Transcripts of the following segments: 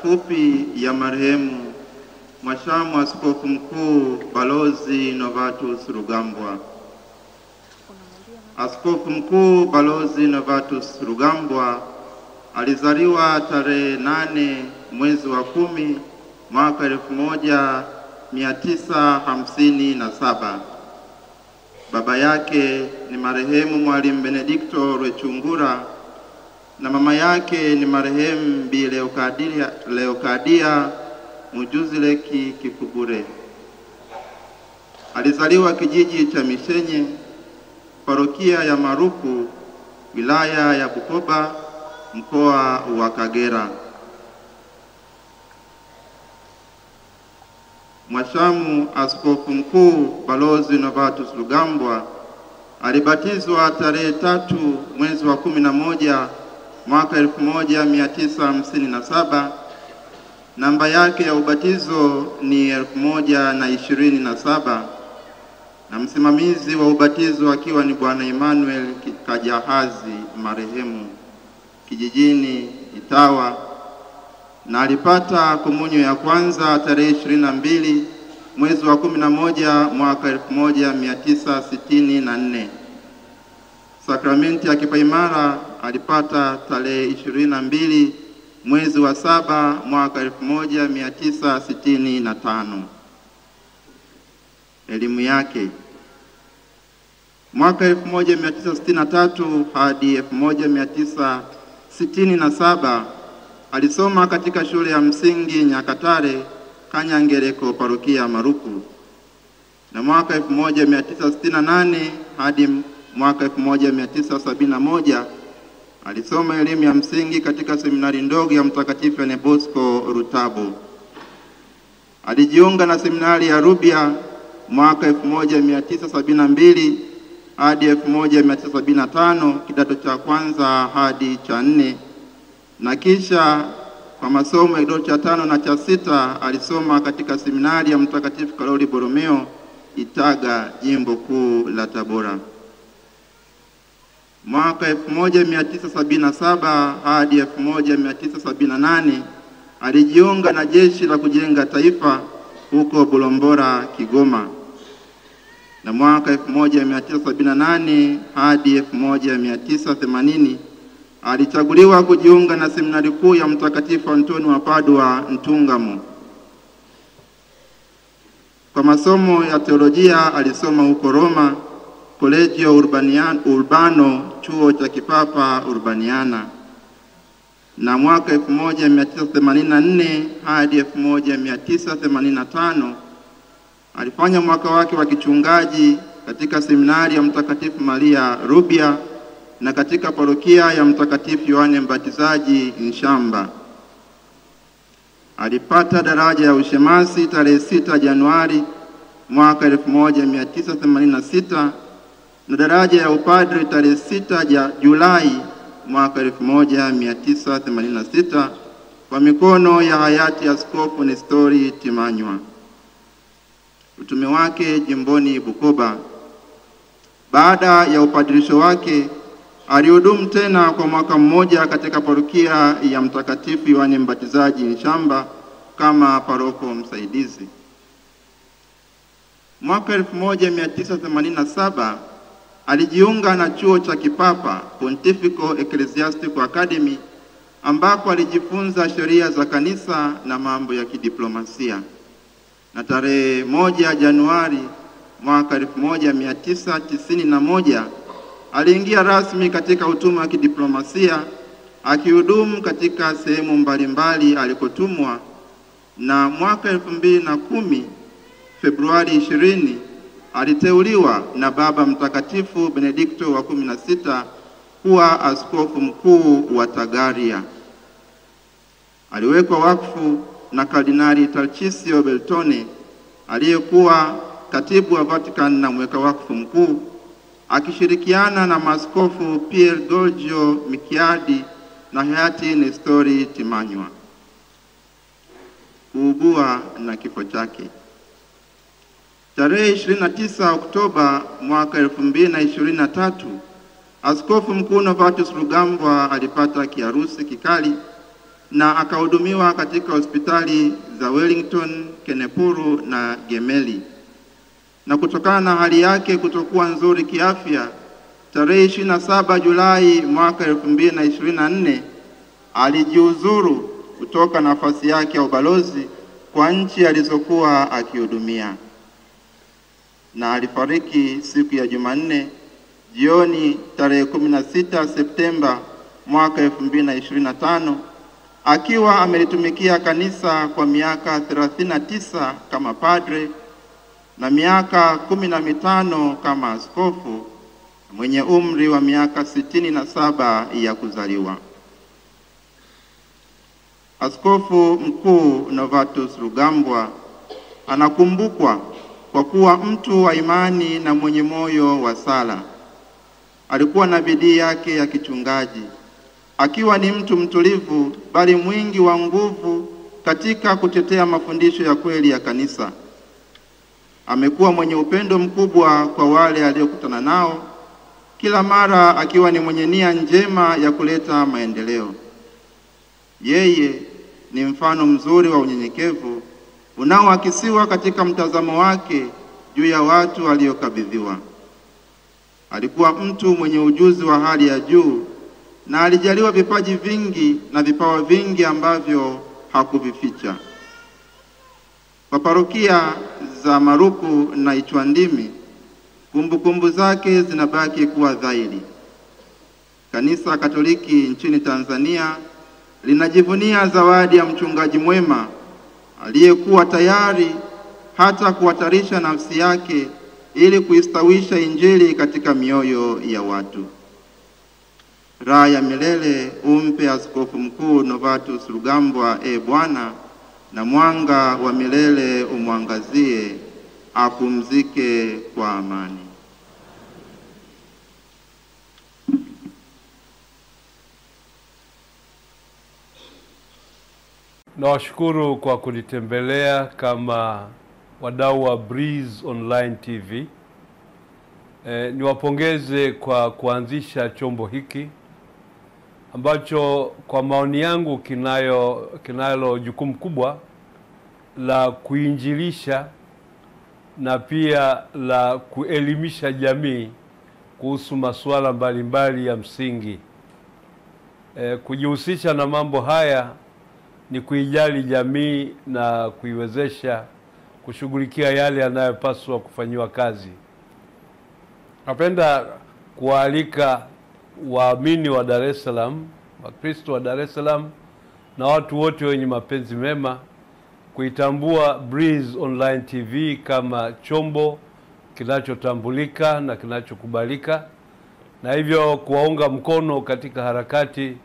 fupi ya marehemu Mhashamu Askofu Mkuu Balozi Novatus Rugambwa. Askofu Mkuu Balozi Novatus Rugambwa alizaliwa tarehe 8 mwezi wa 10 mwaka 1957. Baba yake ni marehemu Mwalimu Benedicto Rwechungura na mama yake ni marehemu Bi Leokadia Mujuzileki Kifugure. Alizaliwa kijiji cha Mishenye, parokia ya Maruku, wilaya ya Bukoba, mkoa wa Kagera. Mhashamu Askofu Mkuu Balozi Novatus Rugambwa alibatizwa tarehe 3 mwezi wa 11 mwaka 1957. Namba yake ya ubatizo ni 1027 na msimamizi wa ubatizo akiwa ni Bwana Emmanuel Kajahazi marehemu, kijijini Itawa, na alipata komunyo ya kwanza tarehe 22 mwezi wa 11 mwaka 1964. Sakramenti ya kipaimara alipata tarehe 22 mwezi wa 7 mwaka 1965. Elimu yake: mwaka 1963 hadi 1967 alisoma katika shule ya msingi Nyakatare, Kanyangereko, parokia Maruku, na mwaka 1968 hadi mwaka 1971 alisoma elimu ya msingi katika seminari ndogo ya Mtakatifu Yohane Bosco Rutabo. Alijiunga na seminari ya Rubya mwaka 1972 hadi 1975, kidato cha kwanza hadi cha 4, na kisha kwa masomo ya kidato cha 5 na cha 6 alisoma katika seminari ya Mtakatifu Karoli Boromeo, Itaga, jimbo kuu la Tabora. Mwaka 1977 hadi 1978 alijiunga na Jeshi la Kujenga Taifa huko Bulombora, Kigoma, na mwaka 1978 hadi 1980 alichaguliwa kujiunga na seminari kuu ya Mtakatifu Antoni wa Padua, Ntungamo. Kwa masomo ya teolojia alisoma huko Roma, Collegio Urbano, chuo cha kipapa Urbaniana, na mwaka 1984 hadi 1985 alifanya mwaka wake wa kichungaji katika seminari ya Mtakatifu Maria Rubya na katika parokia ya Mtakatifu Yohane Mbatizaji Nshamba. Alipata daraja ya ushemasi tarehe 6 Januari mwaka 1986 na daraja ya upadre tarehe 6 Julai mwaka 1986 kwa mikono ya hayati Askofu Nestori Timanywa. Utume wake jimboni Bukoba: baada ya upadirisho wake alihudumu tena kwa mwaka mmoja katika parokia ya Mtakatifu Yohane Mbatizaji Nshamba kama paroko msaidizi. Mwaka 1987 alijiunga na chuo cha kipapa Pontifical Ecclesiastical Academy ambako alijifunza sheria za kanisa na mambo ya kidiplomasia. Na tarehe 1 Januari mwaka 1991 aliingia rasmi katika utume wa kidiplomasia, akihudumu katika sehemu mbalimbali alikotumwa, na mwaka 2010 Februari 20 aliteuliwa na Baba Mtakatifu Benedicto wa 16 kuwa askofu mkuu wa Tagaria. Aliwekwa wakfu na Kardinali Tarchisio Beltone aliyekuwa katibu wa Vatican na mweka wakfu mkuu, akishirikiana na maaskofu Pier Giorgio Michiadi na hayati Nestori Timanywa. Kuugua na kifo chake: tarehe 29 Oktoba mwaka 2023 Askofu Mkuu Novatus Rugambwa alipata kiharusi kikali na akahudumiwa katika hospitali za Wellington, Kenepuru na Gemeli. Na kutokana na hali yake kutokuwa nzuri kiafya, tarehe 27 Julai mwaka 2024 alijiuzuru kutoka nafasi yake ya ubalozi kwa nchi alizokuwa akihudumia, na alifariki siku ya Jumanne jioni tarehe 16 Septemba mwaka 2025 akiwa amelitumikia kanisa kwa miaka 39 kama padre na miaka 15 kama askofu, mwenye umri wa miaka 67 ya kuzaliwa. Askofu Mkuu Novatus Rugambwa anakumbukwa kwa kuwa mtu wa imani na mwenye moyo wa sala. Alikuwa na bidii yake ya kichungaji, akiwa ni mtu mtulivu bali mwingi wa nguvu katika kutetea mafundisho ya kweli ya kanisa. Amekuwa mwenye upendo mkubwa kwa wale aliokutana nao, kila mara akiwa ni mwenye nia njema ya kuleta maendeleo. Yeye ni mfano mzuri wa unyenyekevu unaoakisiwa katika mtazamo wake juu ya watu waliokabidhiwa. Alikuwa mtu mwenye ujuzi wa hali ya juu na alijaliwa vipaji vingi na vipawa vingi ambavyo hakuvificha. Kwa parokia za Maruku na Ichwandimi, kumbukumbu zake zinabaki kuwa dhahiri. Kanisa Katoliki nchini Tanzania linajivunia zawadi ya mchungaji mwema aliyekuwa tayari hata kuhatarisha nafsi yake ili kuistawisha Injili katika mioyo ya watu. Raha ya milele umpe Askofu Mkuu Novatus Rugambwa, Bwana, na mwanga wa milele umwangazie, apumzike kwa amani. Nawashukuru kwa kunitembelea kama wadau wa Breeze Online TV. Niwapongeze kwa kuanzisha chombo hiki ambacho kwa maoni yangu kinalo jukumu kubwa la kuinjilisha na pia la kuelimisha jamii kuhusu masuala mbalimbali ya msingi. Kujihusisha na mambo haya ni kuijali jamii na kuiwezesha kushughulikia yale yanayopaswa kufanyiwa kazi. Napenda kualika waamini wa Dar es Salaam, Wakristo wa Dar es Salaam na watu wote wenye mapenzi mema kuitambua Breeze Online TV kama chombo kinachotambulika na kinachokubalika, na hivyo kuwaunga mkono katika harakati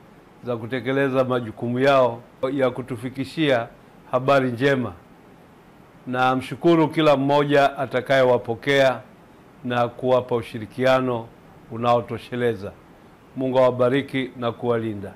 za kutekeleza majukumu yao ya kutufikishia habari njema. Na mshukuru kila mmoja atakayewapokea na kuwapa ushirikiano unaotosheleza. Mungu awabariki na kuwalinda.